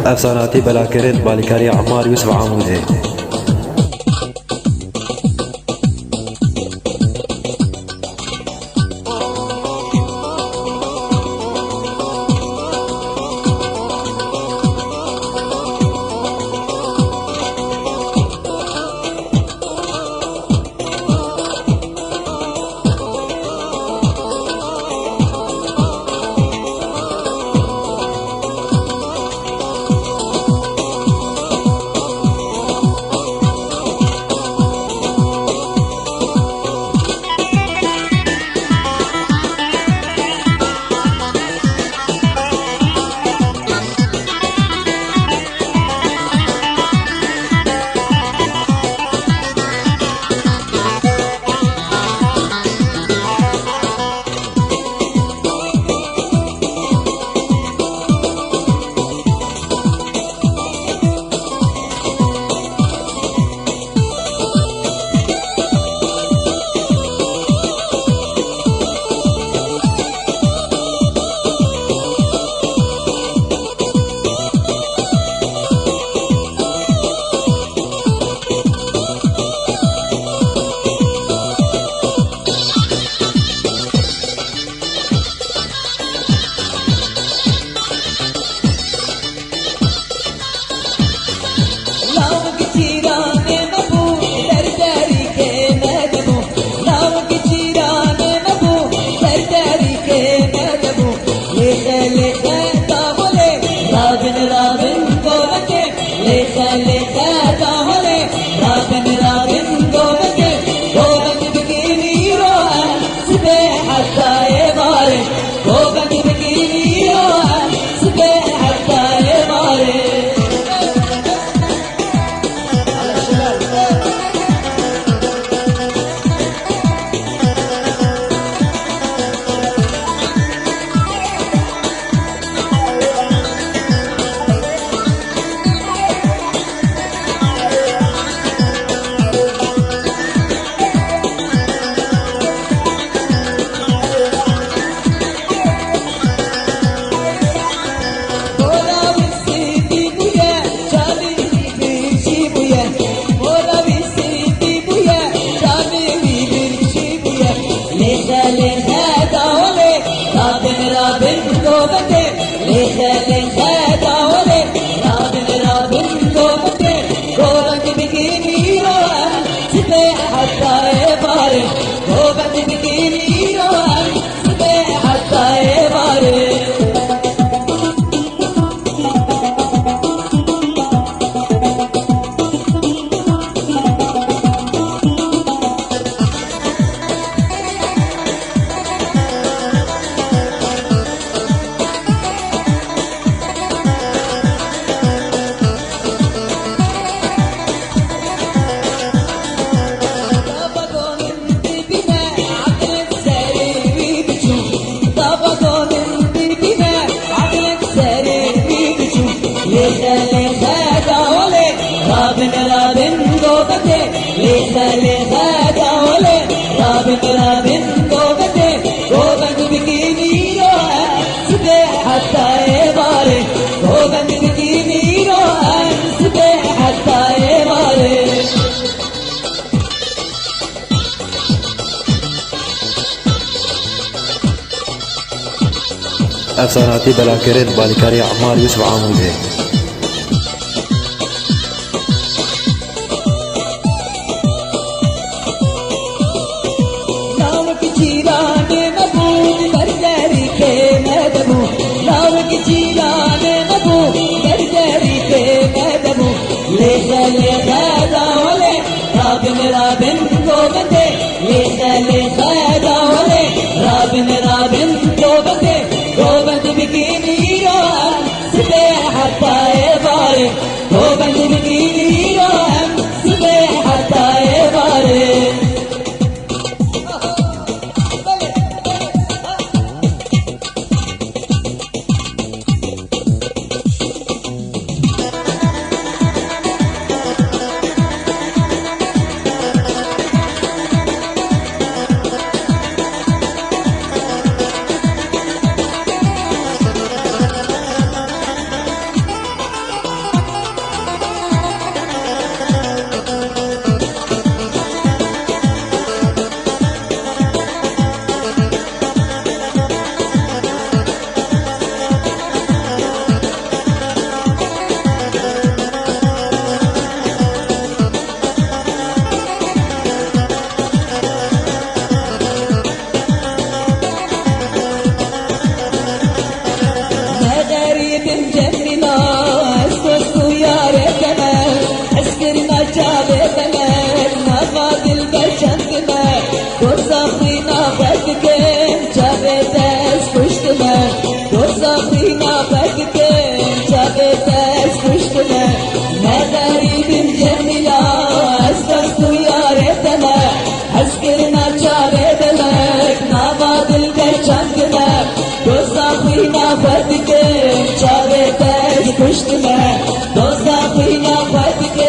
افساناتی بلاکرین بالیکاری عمار یوسف عاموده. افساناتی بلاکرین بالیکاری عمار یوسف عاموده. ما دوزخينا خدك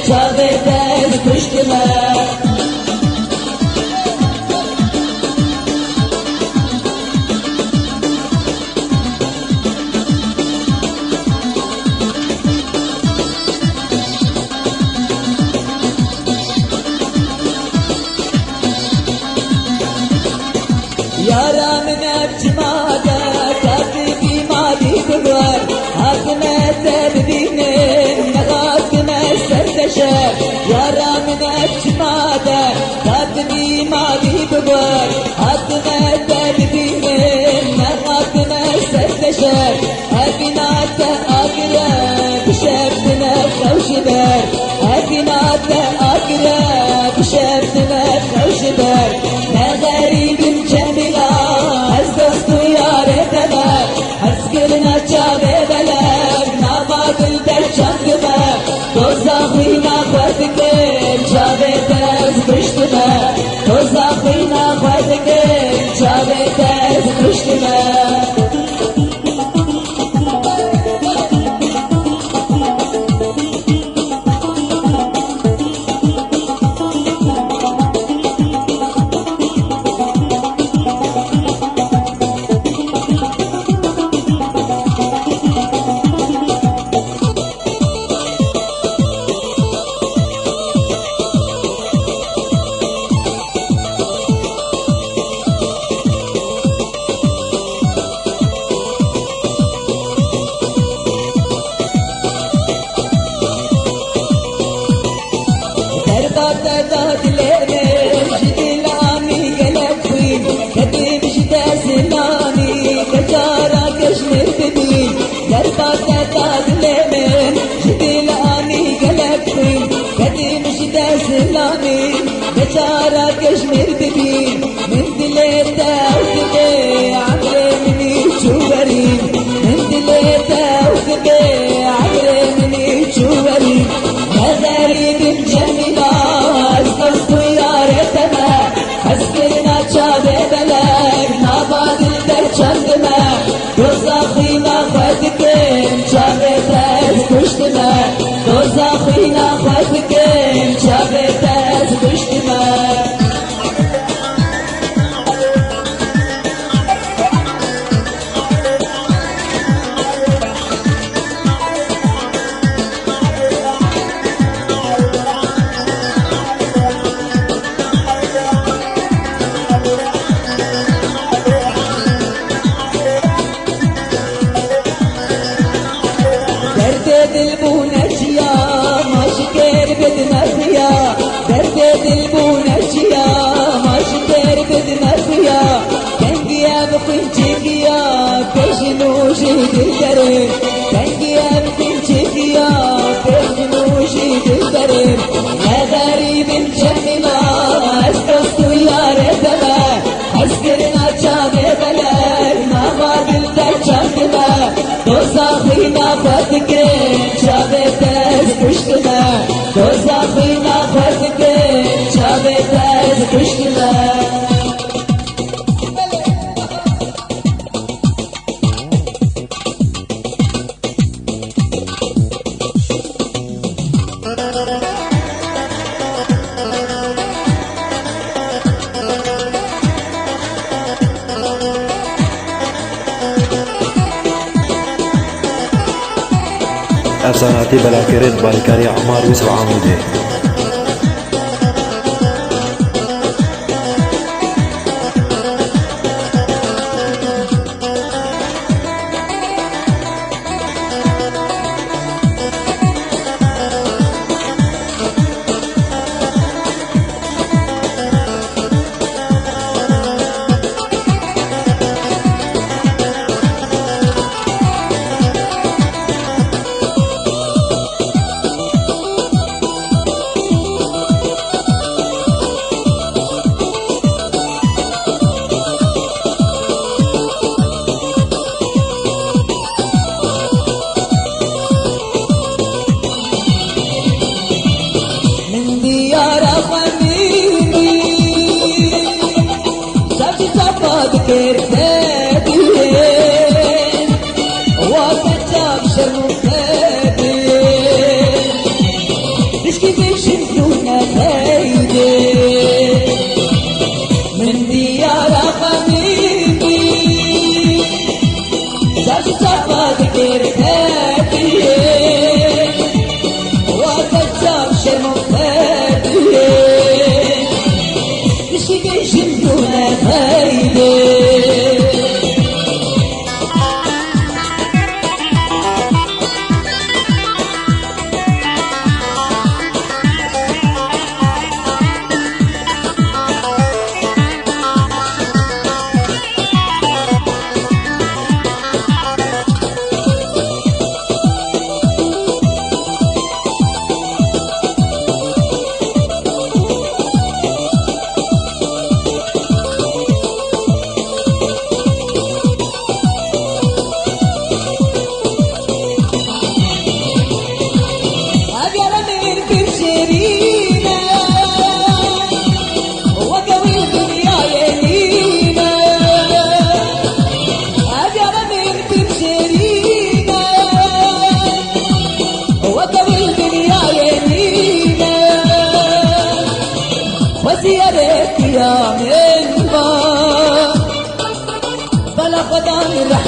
شابت از پشت ما یارا من اجمادا کاتبی مالی بگوار حاکمه تبدینه نغاکمه سردشر یارا من اجمادا کاتبی مالی بگوار حاکمه تبدینه نغاکمه سردشر اکنات اقرب شبتنا خوشبر اکنات اقرب شبتنا خوشبر نغریب جمیلا از دوست و یار دلر از گلنا چاوه بلر نبادل در چند بر دوزاخی نخورد کن چاوه ترز پشت بر دوزاخی نخورد کن چاوه ترز پشت بر بچارا کشمیر ببین من دلیتا وکده عمره منی چوبرین من دلیتا وکده عمره منی چوبرین نغریب جمیلا از دوست و یار تما از کرنا چاوه بلر نبادل در چند ما دوزاخی نخورد کن چاوه ترز پشت ما دوزاخی نخورد کن چاوه ترز پشت ما دل بونشیا ماشکر بدنفیا درد دل بونشیا ماشکر بدنفیا کنگیا بخون چگیا پیشنوشی دل درم کنگیا بخون چگیا پیشنوشی دل درم نغریب جمیلا از دوست و یار دلا از کرنا چاوه بلر نبادل در چند ما دوزاخی نخورد کن چاوه ترز پشت ما دوزاخی نخورد کن چاوه ترز پشت ما افساناتی بلاکرد بالیکاری عمار یوسف عامود ہے.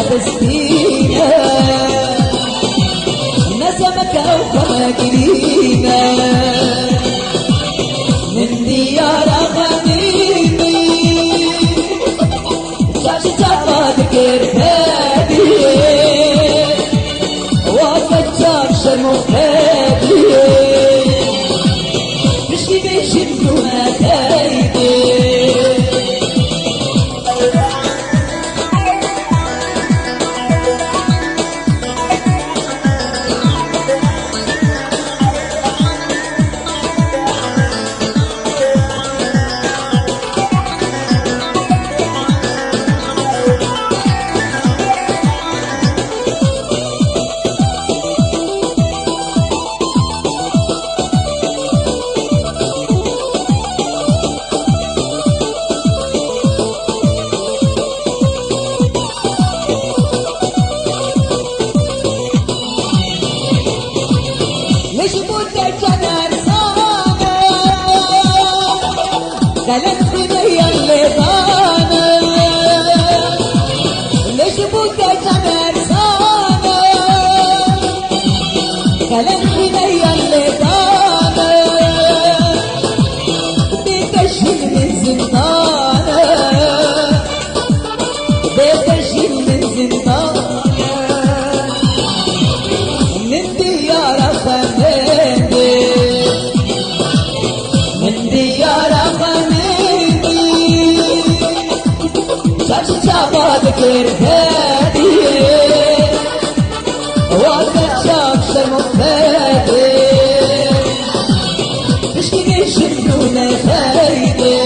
فستينا نسمك وكما قرينا من ديار غنيمي شاش جفاد كرهادي وفتشار شرمو هادي مشي بيشدونا تايدي قلت بني الليطانة ليش بوكا جمرسانة قلت بني الليطانة بتشيل من زنطانة بتشيل من زنطانة من ديار خميدي من ديار شباب كرهادي وكشاف شرمفادي تشكي يشدونا فايدي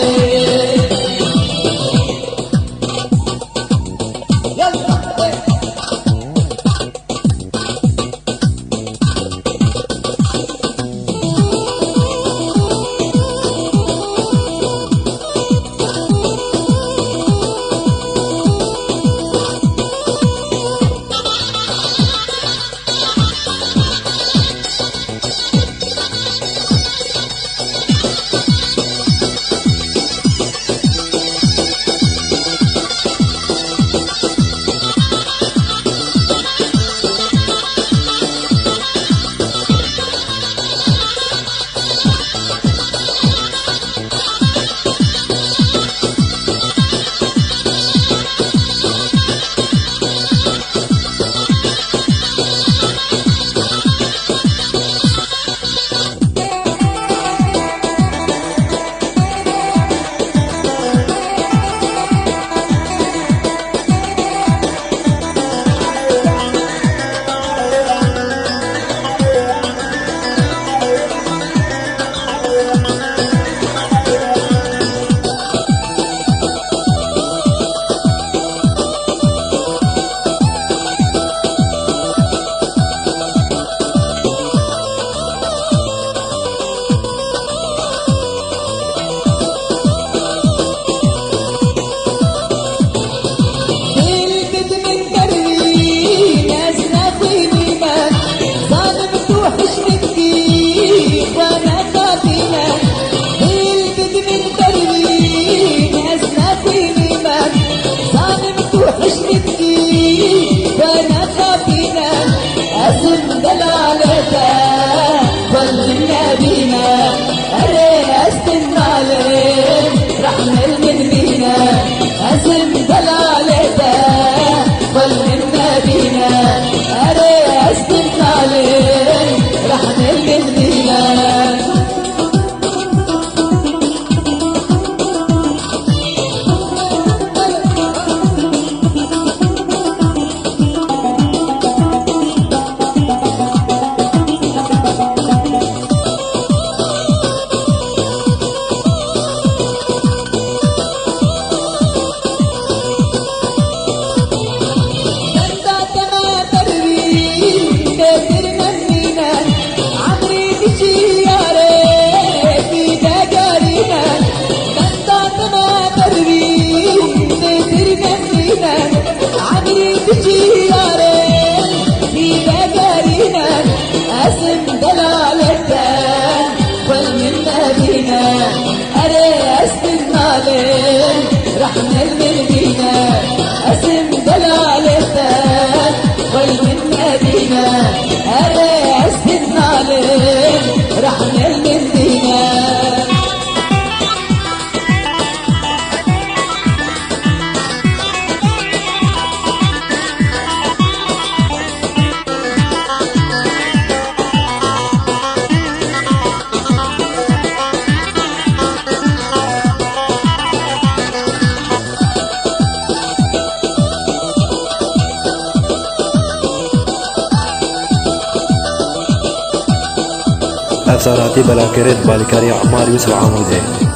يلا افساناتی بلاکرین بالکاری عمار یوسف عموده.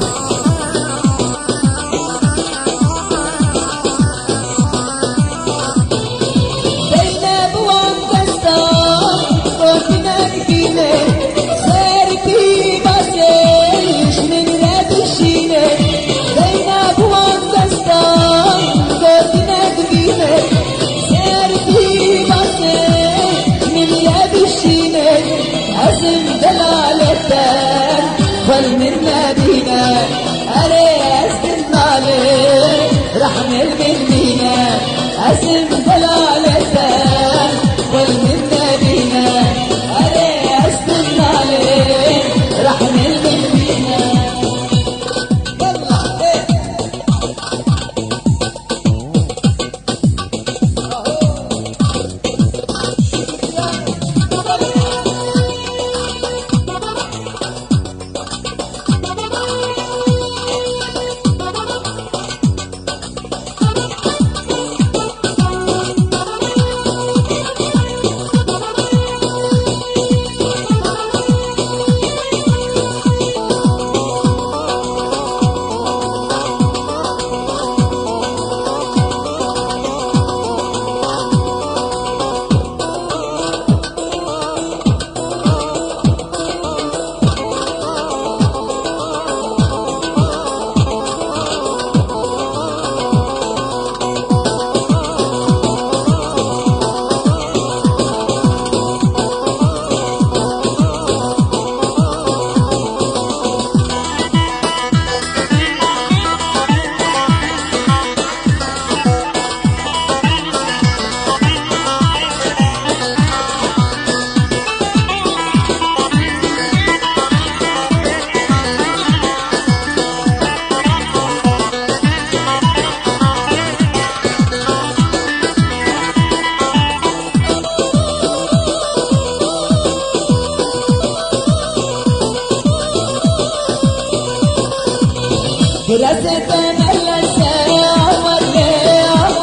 خل من نبينا أريس المالك رحمل من بينا اسم دلالته خل من نبينا أريس المالك رحمل من بينا رستنا اللسان ورلي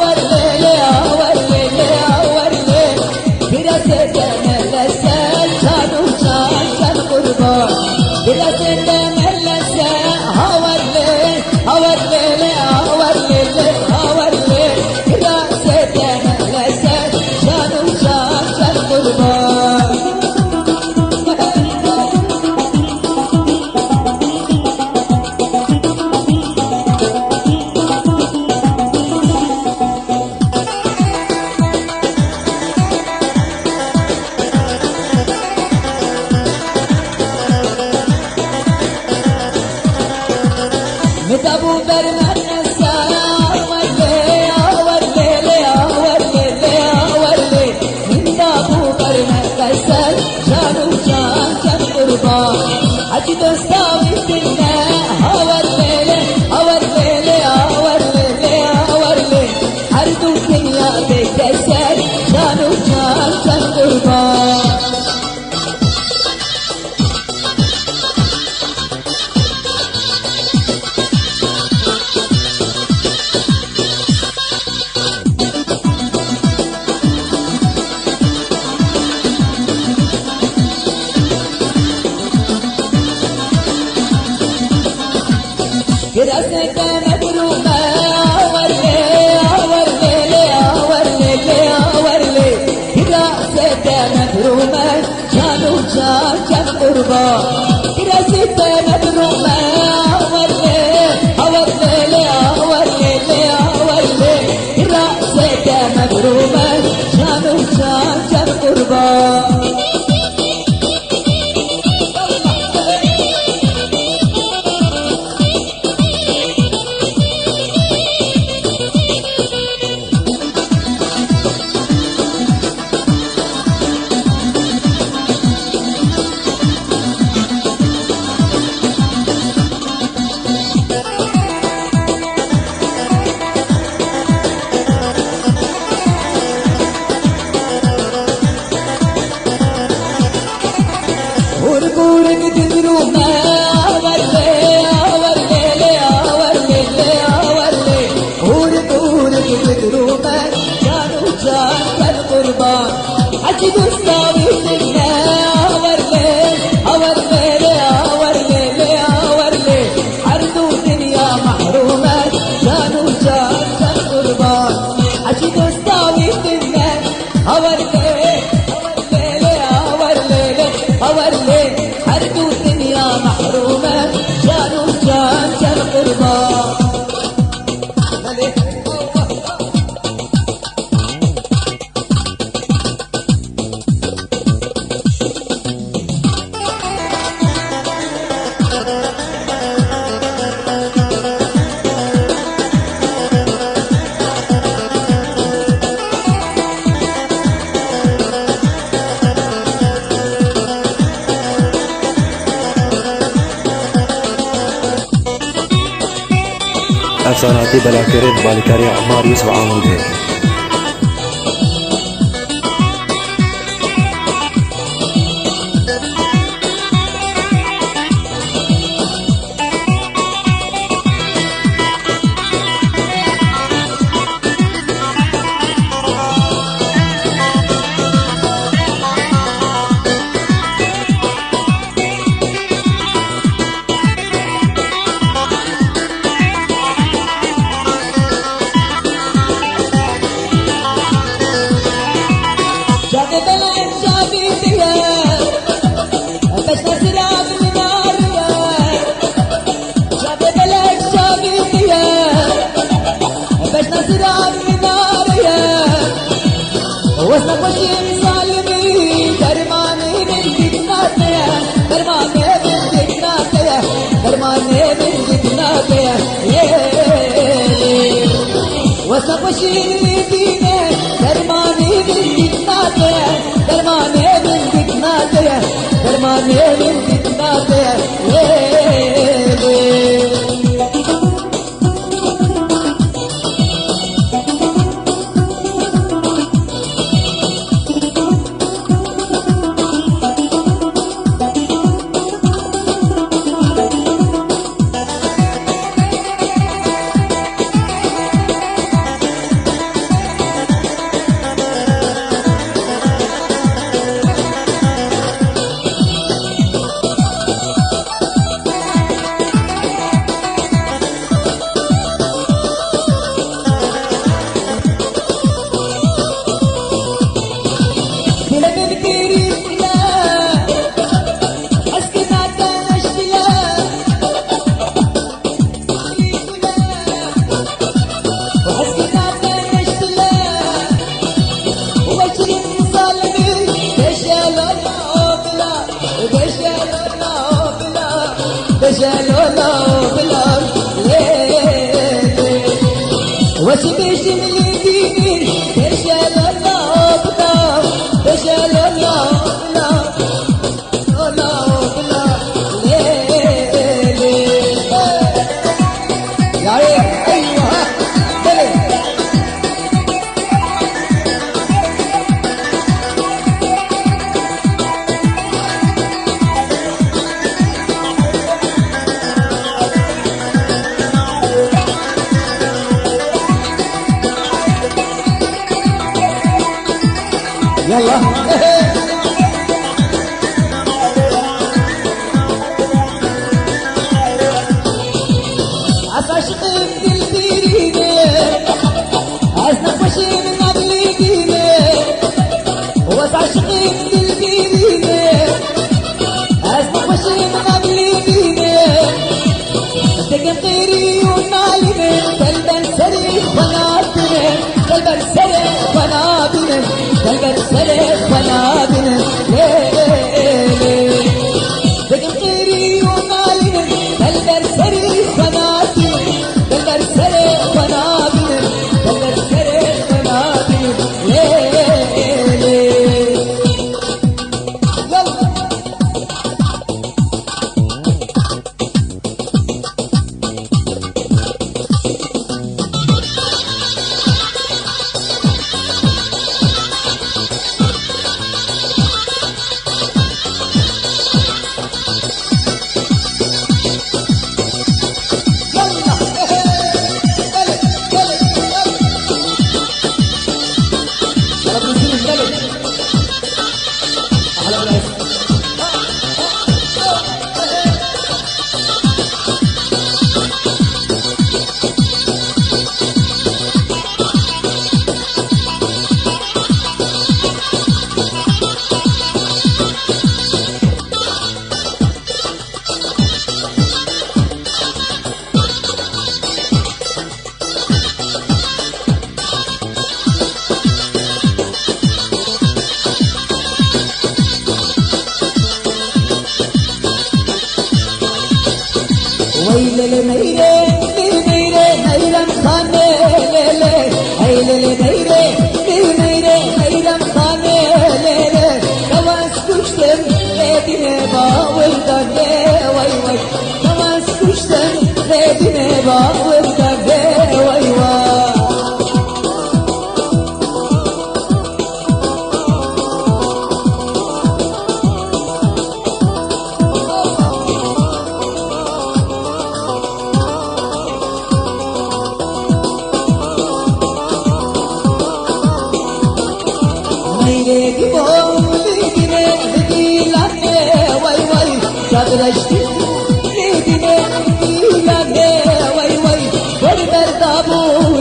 ورلي ورلي ورلي برستنا اللسان كانوا كان قربان برستنا اللسان ورلي ورلي ورلي ورلي برستنا اللسان كانوا كان قربان ابو برمن السلام ورلي ورلي ورلي ورلي من ابو برمن السلام جانو كان قربان حجي دوستاوي سنة ورلي ورلي ورلي ورلي عرضو الدنيا بكسر جانو كان قربان رسك مدرومة ورلي ورلي ورلي ورلي رسك مدرومة كانوا كان قربان رسك مدرومة ورلي ورلي ورلي ورلي رسك مدرومة كانوا كان قربان ورقورك تدروما ورلي ورلي ورلي ورلي ورقورك تدروما كانوا كان قربان حجي دوستاوي سنة ورلي ورلي حسناتي بلاكرين بالكاري عمار يوسف عامل بيه وصل وشيم سالمي درماني من جتنا درماني من جتنا درماني من جتنا وصل وشيم دينه درماني من جتنا درماني من جتنا درماني من جتنا يلا عصاشق بالبيرينه عزنا فشي من قبلينه وعصاشق بالبيرينه عزنا فشي من قبلينه تقم طيري ونالي قلبا سريح ونابنه قلبا سريح ونابنه قلبا سريح ونابنه تقم طيري ونالي قلبا سريح ونابنه قلبا سريح ونابنه قلبا سريح ونابنه ويلي ميري ميري ميرم خانه ليلي ويلي ميري ميري ميرم خانه ليلي تواس كشتم ليدine bağırdan ye vay vay tavaس كشتم ليدine bağırdan ye شابرشتی لیدینه دیلانه وای وای ولی بردابو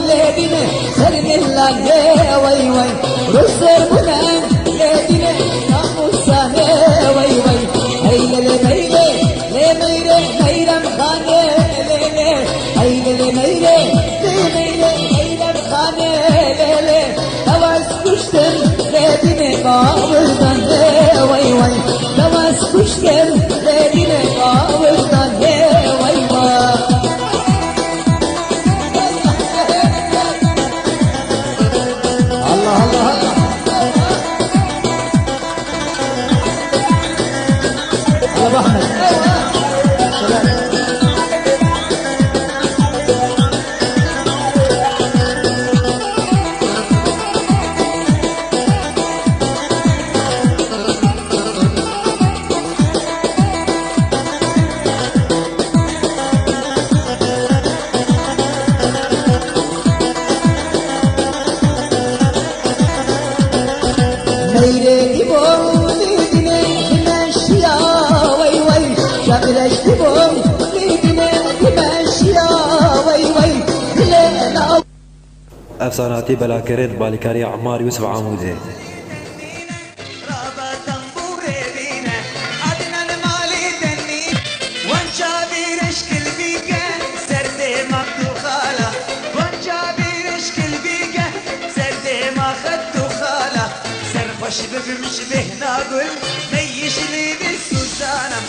لیدینه سر ملانه وای وای رسر بودن لیدینه ناموسانه وای وای هیلله میره لی میره میرم خانه لیله هیلله میره لی میره میرم خانه لیله نواز کشتم لیدینه باوردان وای وای نواز کشتم لیدینه باوردان وای وای الله الله الله ابو احمد میره لیدینه دمشیا وای وای شابرشتی لیدینه دمشیا وای وای لیلا افساناتی بلاکرد بالکاری عمار یوسف عاموزه بمشبه ناقول ميش لي بالسوزانة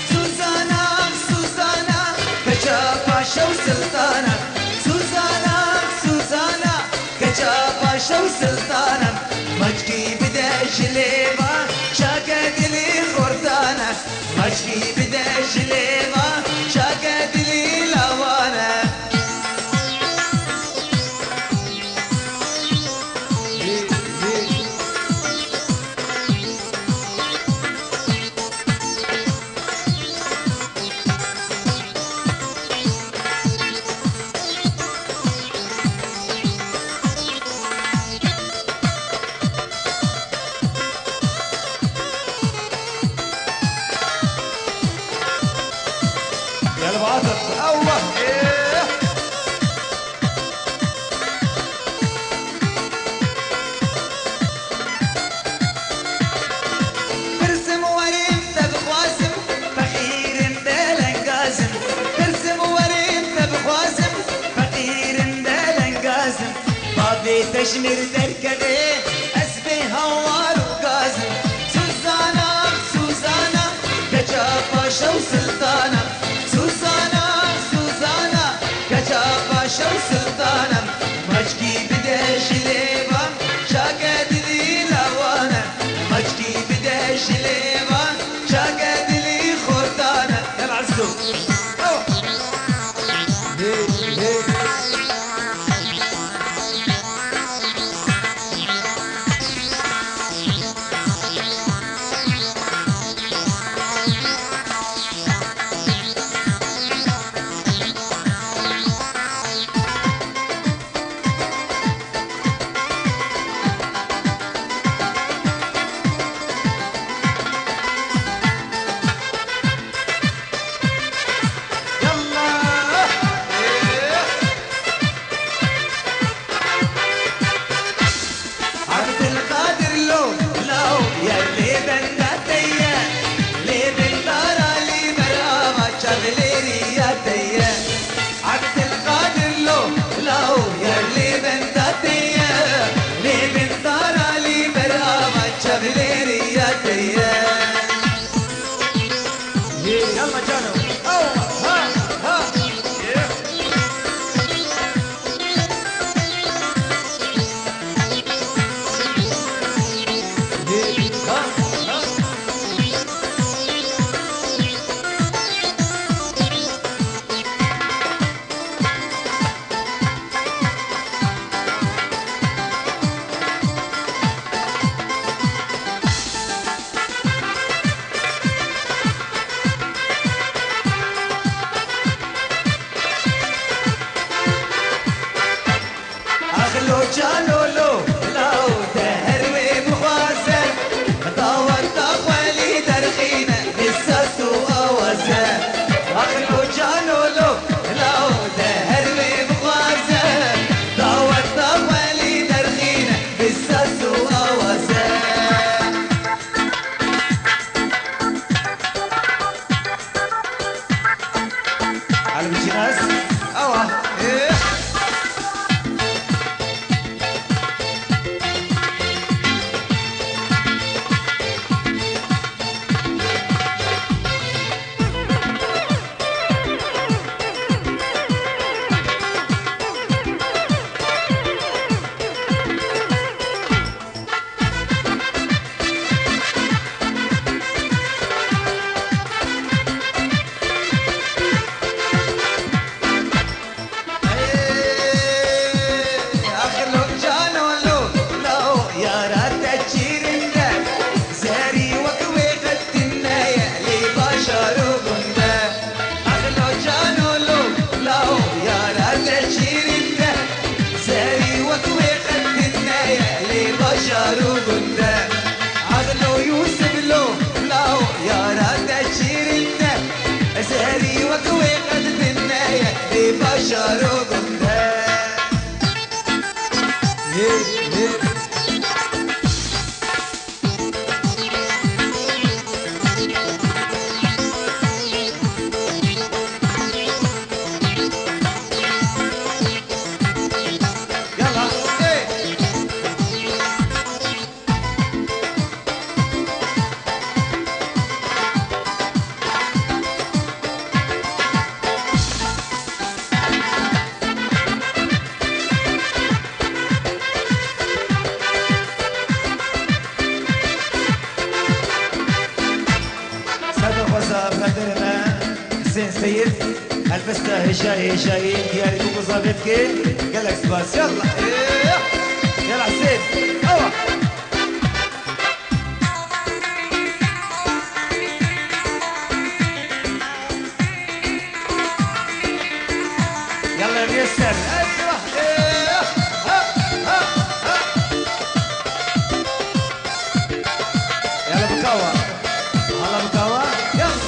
سوزانة سوزانة كجاباشة وسلطانة سوزانة سوزانة كجاباشة وسلطانة مجكي بدا جليبة شاقد لي خردانة مجكي بدا جليبة شاقد لي لوانة يا الباطل الله إيه. برسم وريم تبخواسم فقير دلن قاسم برسم وريم تبخواسم فقير دلن قاسم بابي تشمر تركبي اسبي هوار وقاسم سوزانا سوزانا كجاباشة وسلطانة سوزانا سوزانا كجاباشة وسلطانة مجكي بدا جليبة شاقد لي لوانة مجكي بدا جليبة شاقد لي خردانة يا العزو وسا قدرنا حسين سيد البستا هشاي هشاي ديالي كوكو ظابطكي قال لك سباس يلا إيه. يلا حسين اوا يلا ميسر ايوه إيه. ها ها ها يلا بكوا هلا بكوا يلا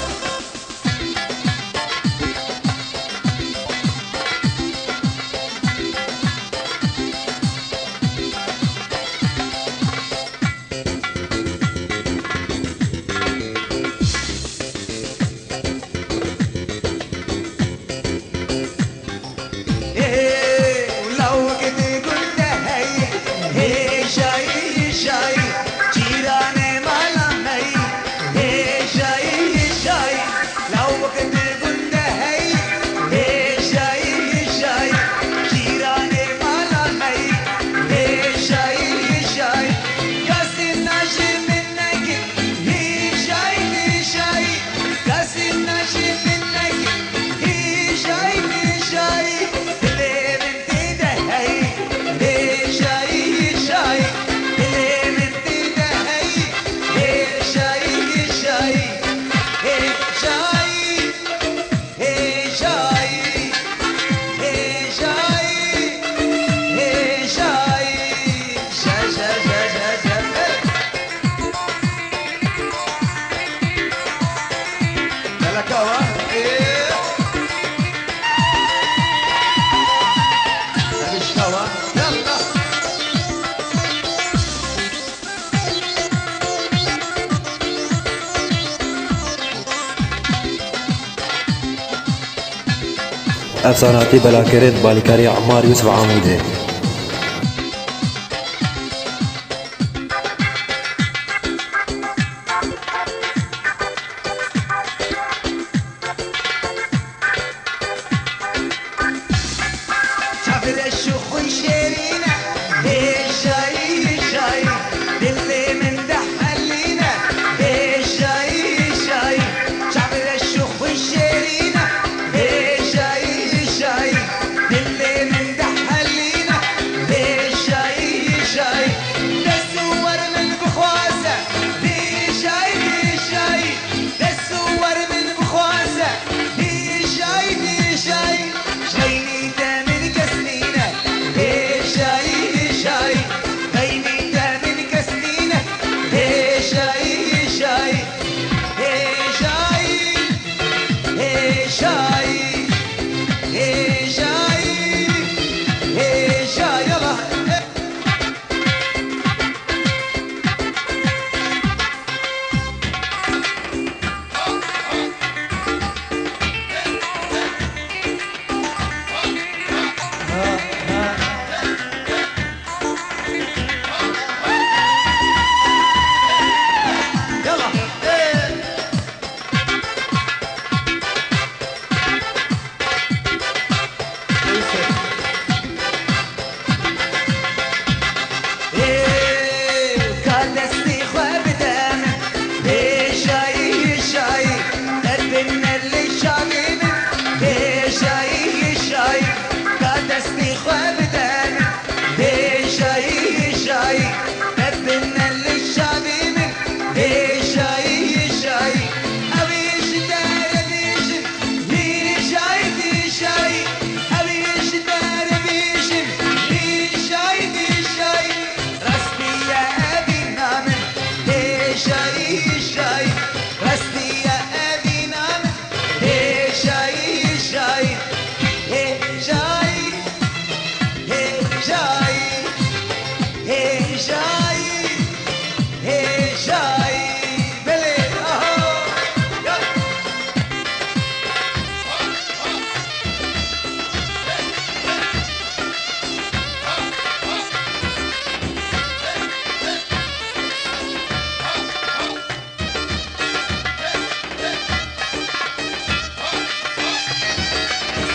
افساناتی بلاکرد بالکاری عمار یوسف عموده.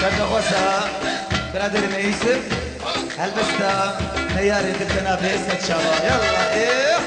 صدق وسا بنادر يوسف هلبستا نياري دلتنا بيسة شباب يلا ايه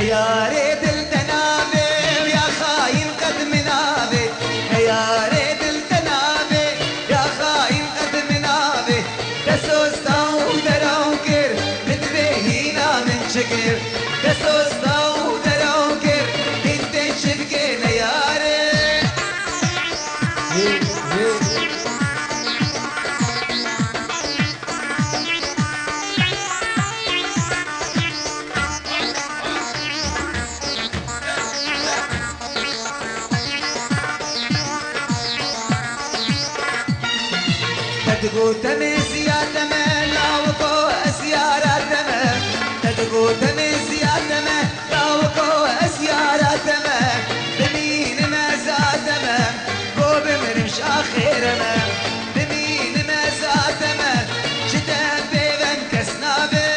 يا ريت التنابي ويا خاين قد منابي يا ريت التنابي يا خاين قد منابي دسوستا ودروكر متبهينا من شكر دسوستا ودروكر انت شبكينا يا ريت تدقو تميز يا تمام لا وقو اسيارة تمام تدقو تميز يا تمام لا وقو اسيارة تمام بمين ما زاد تمام قو بمرمش اخير مام بمين ما زاد تمام شتاب بيبن كسنابي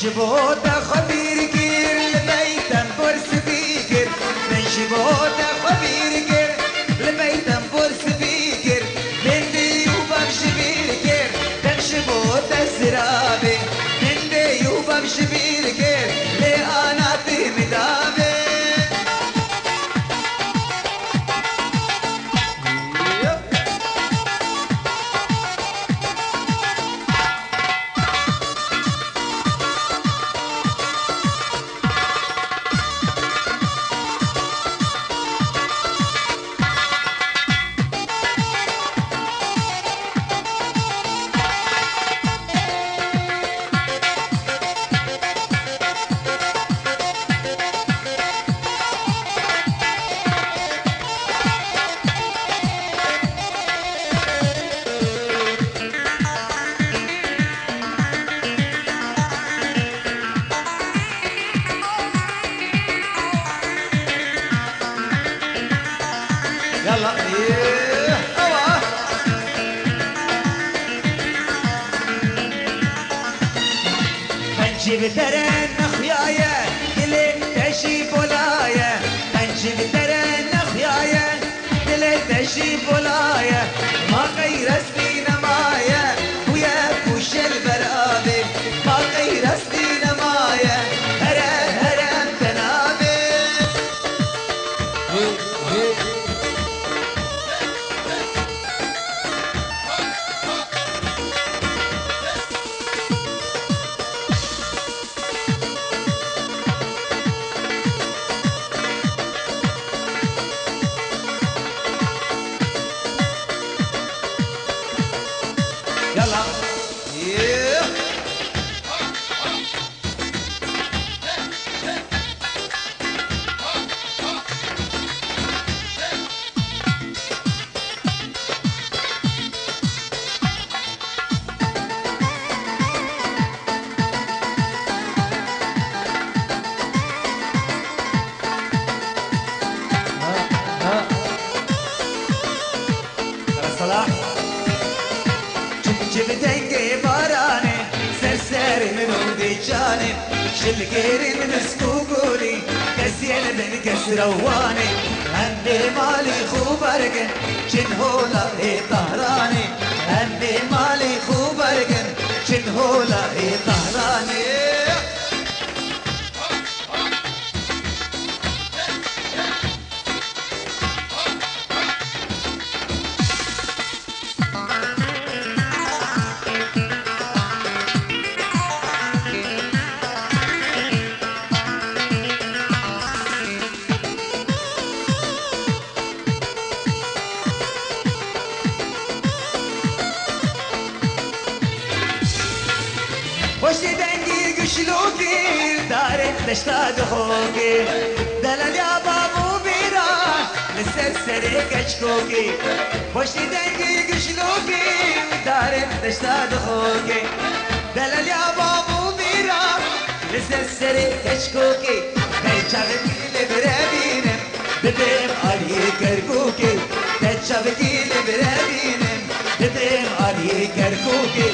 شبوت خبير كير لبيتم برس فيكر من شبوت خبير كير لبيتم برس فيكر من ديوبم شبير كير دم شبوت الزرابي من ديوبم شبير كير لأناتي مدابي يلا هوا منجيب ترن خيايا دلت تشيب ولايا منجيب ترن خيايا دلت تشيب ولايا ما غير سنين مايا ويا كوش البرابي ما غير سنين مايا هرا هرا تنابي يلا صلاح جبتنجي باراني سرساري من ودي جاني شلقيري من سكوكولي كسيل من كسرواني عندي مالي خوبرقن شنهولا اي طهراني عندي مالي خوبرقن شنهولا اي طهراني وشي دنجي قشلوكي دارت تشتاق خوكي دلال يا بابو بيران لسرسري كشكوكي وشتي دنجي قشلوكي دارت دشتاد خوكي دلال يا بابو بيرا لسرسري كشكوكي تشابكي لبرابينم بدم علي كركوكي تشابكي لبرابينم بدم علي كركوكي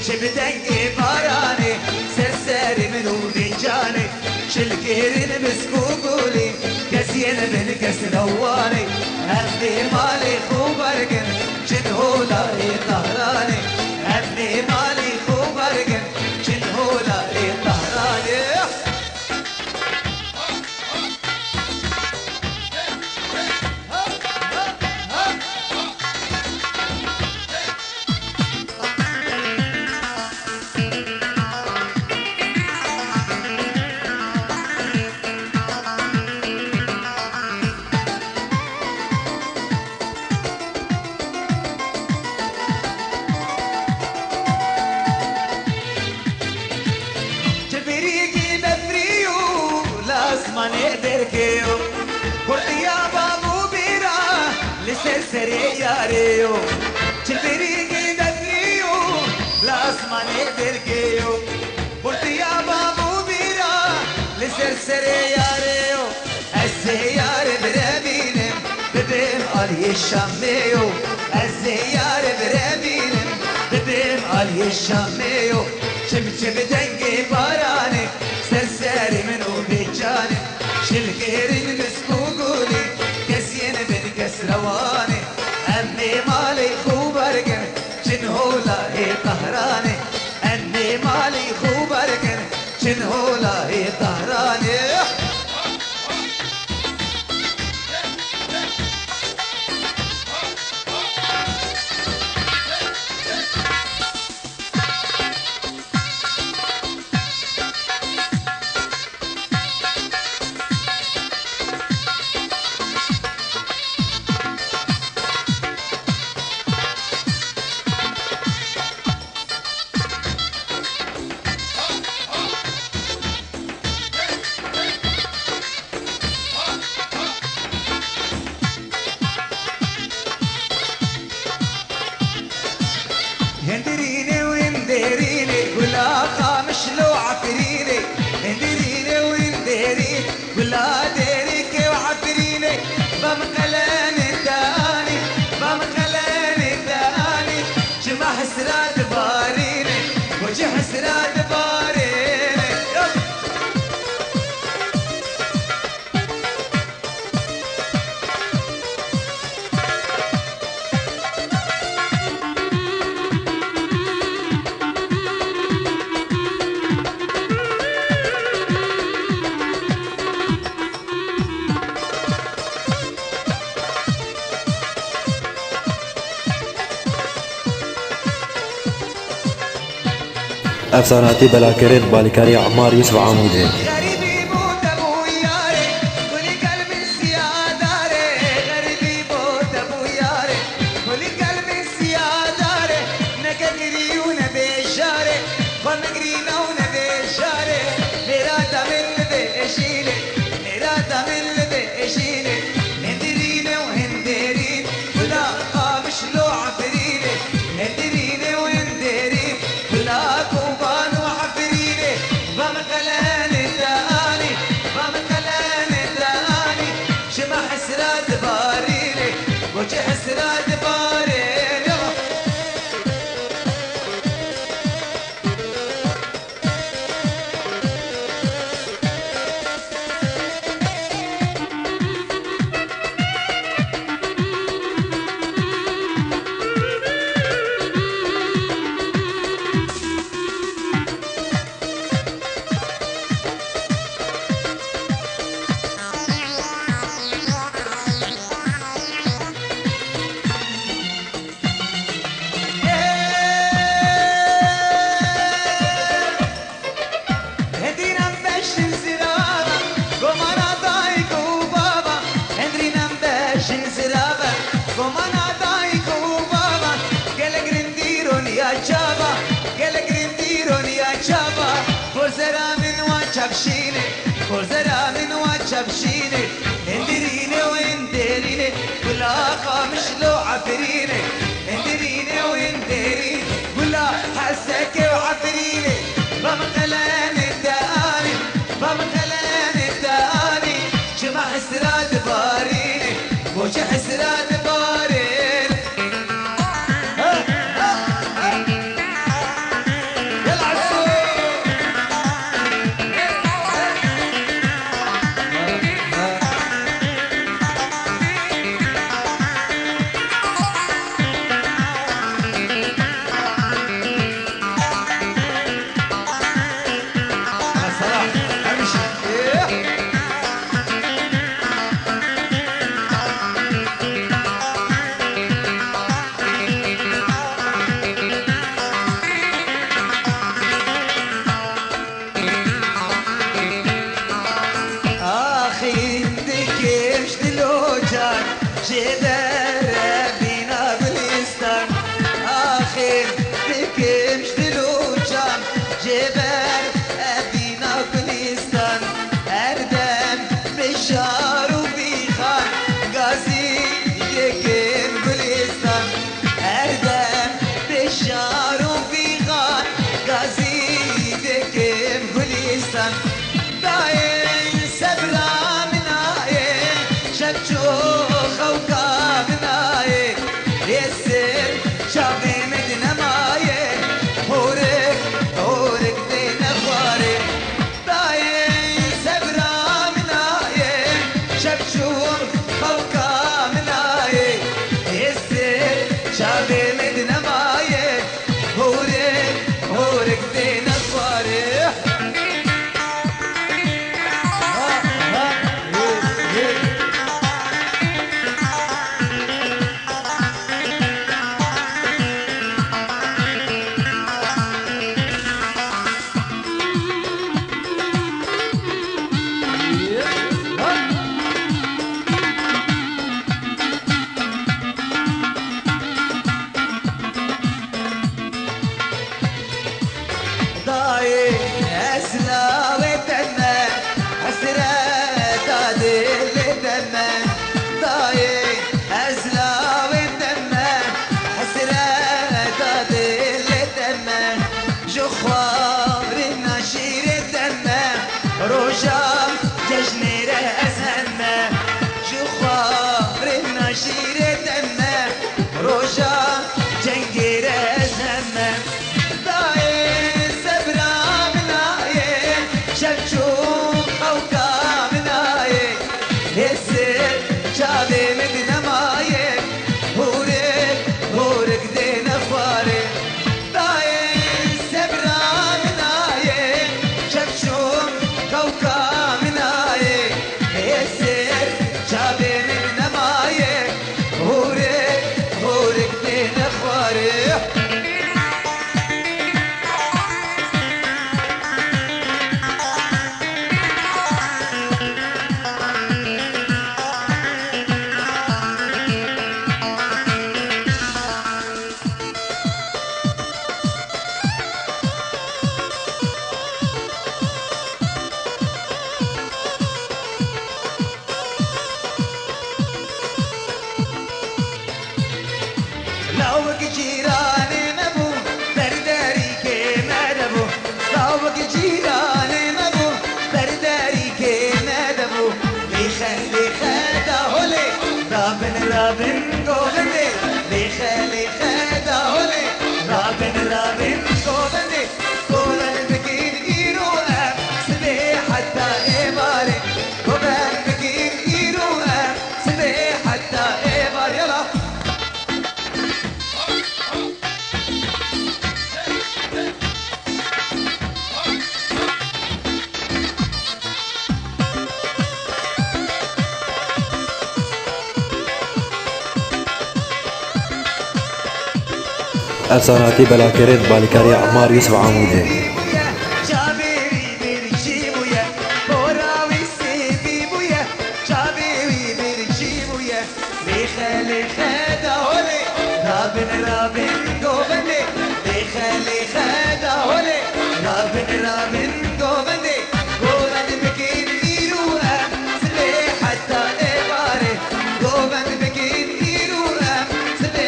شب دنجي باراني سرسري منو دجاني شلكيرين مسكوكولي كسين بن كسنواني همي مالي خوبرقن جنهولا طهراني همي مالي خوبرقن جنهولا طهراني ما نقدر كيو قلت يا بابو بيرا لسرسري يا ريو تفريقي دفريو لاس ما نقدر كيو قلت يا بابو بيرا لسرسري يا ريو الزيار برابينم ببيم علي الشاميو الزيار برابينم ببيم علي الشاميو شب دنجي باراني سرسري منو بيجاني شلقيرين مسكوكولي كسين بن كسرواني أمي مالي خوبرقن شنهولا طهراني أمي مالي خوبرقن شنهولا طهراني هندريني وندريني ولا قامش لو عفريني هندريني وندريني ولا ديريك وعفريني بمقلاني داني بمقلاني داني جمع حسرات باريني وجه حسرات باريني أفساناتي بلاكرين بالكاري عمار يوسف عمودي غريبي موت ابو ياري كل قلب سياداري غريبي موت ابو ياري كل قلب سياداري نكغري ونبيشاري ونغرينا ونبيشاري نراتا من بيشيني نراتا من بيشيني هندريني وهندرين ولا قامش لو عفريني هندريني وهندرين ولا كوبان وعفريني بمقلاني داني بمقلاني داني شمع حسرات باريني وجه حسرات باريني Forse ramen wa chabshine, endirine o enderine وعفريني اندريني واندريني ولا حسك وعفريني بمقلان الداني بمقلان الداني جمع حسرات باريني وش حسرات باريني يلا عالسوق صلاح امشي اخي دكيش دلوجان جدر بينا بليستان اخي دكيش دلوجان جبر بينا بليستان اردم بشار وبيخان غازي دكين بليستان اردم بشار وبيخان غازي دكين بليستان داين سبرا مناي شبشو خوكا مناي يسر شابي مدنا ماي هورك هورك دين اخواري داين سبرا مناي شبشو خوكا مناي يسر شابي مدنا ماي هورك هورك دين اخواري ضايع أسلا ودمه حسرات عدل دمه ضايع أسلا ودمه حسرات عدل دمه جخوار النشير دمه رجام ججن رأس همه جخوار النشير دمه رجام جنگ رأس همه شبشو خوكا مناي يسر شابي مدنا ماي هورك هورك دين اخواري داين سبرا مناي شبشو خوكا مناي يسر شابي مدنا ماي هورك هورك دين اخواري لوك جيراني مبو برداري كي مدبو لوك جيراني مبو برداري كي مدبو بيخلي خدا هولي رابن رابن قولندي بيخلي خدا هولي رابن رابن قولندي قولن بكين إيرو أم سبي حتى إباري قولن بكين إيرو أم سبي حتى إباري يلا أساناتي بلاكرين بالكاري عمار يوسف عمودي رابن رابن قوبندي بيخلي خدا هولي رابن رابن قوبندي قولن بكين إيروها سبي حتى إباري قوبند بكين إيروها سبي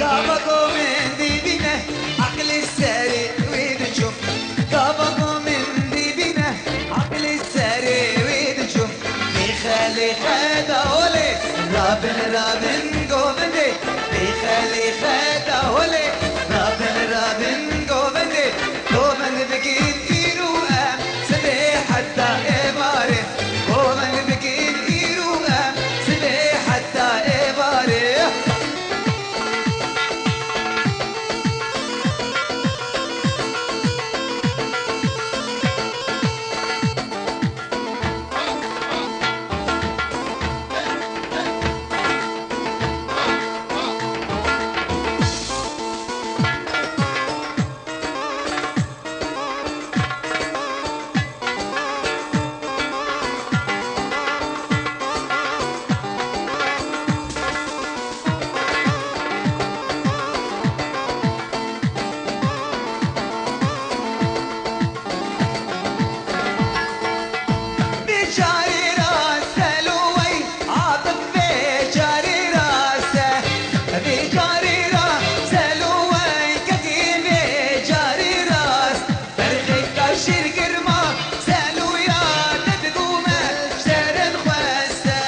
قابكو من ديبنا عقل الساري ويد تشوف قابكو من ديبنا عقل الساري ويد تشوف بيخلي خدا ولي رابن رابن قوبندي بيخلي خدا ولي رابن رابن قوبندي قوبند بكين إيروها سبي حتى إباري قوبند بكين إيروها سبي حتى إباري بجاري راسه لوي عاطف بجاري راسه بجاري راسه لوي كتيم بجاري راس فرخي كاشير قرما سالو يا تدقوم اشترن خواسته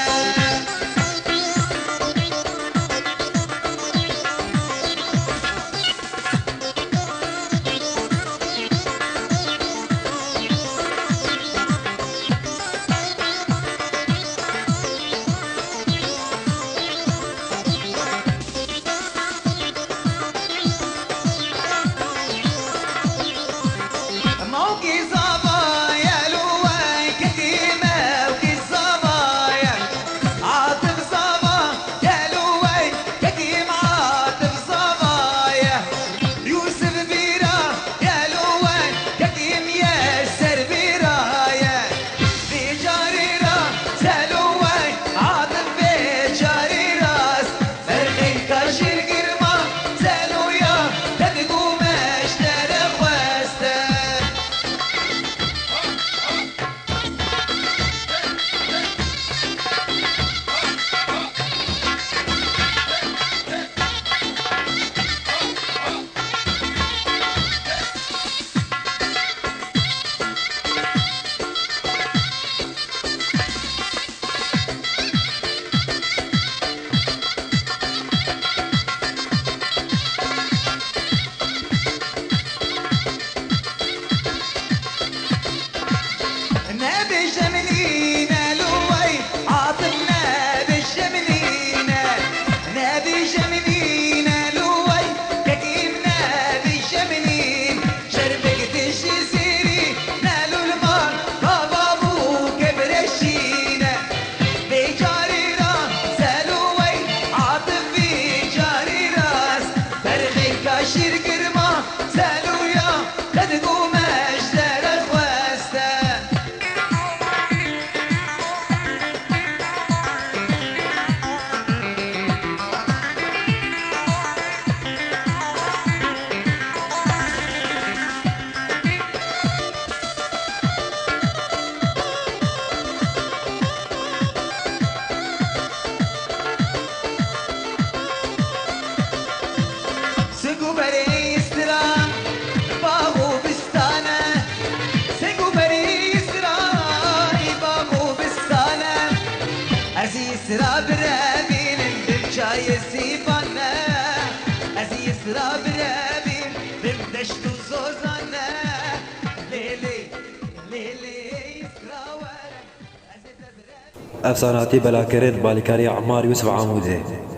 موكي صبايا لوي كتيمة وكي صبايا عاطف صبايا لوي كتيم عاطف صبايا يوسف بيرا يا لوي كتيم ياسر بيرايا بجاري راس لوي عاطف بجاري راس فرخي كاشير قرما سالو يا تدقوم اشترى خواسته نبي جملينا لوي عاطفنا بالجملينا نبي جملينا لوي كتيمنا بالجملين شربك تشي سيري نالو المار بابا ابوك برشينا بجاري راس لوي عاطف بجاري راس فرخي كاشير قرما سالو يا تدقوم اشترى خواسته سقو بري استرام باغو بستانه سقو بري استرام باغو بستانه عزيز راب رابين بالجاي سيفانه عزيز راب رابين بالدشت وزوزانه ليلي ليلي يسراوه افساناتی بلاکرین بالکاری عمار یوسف عموده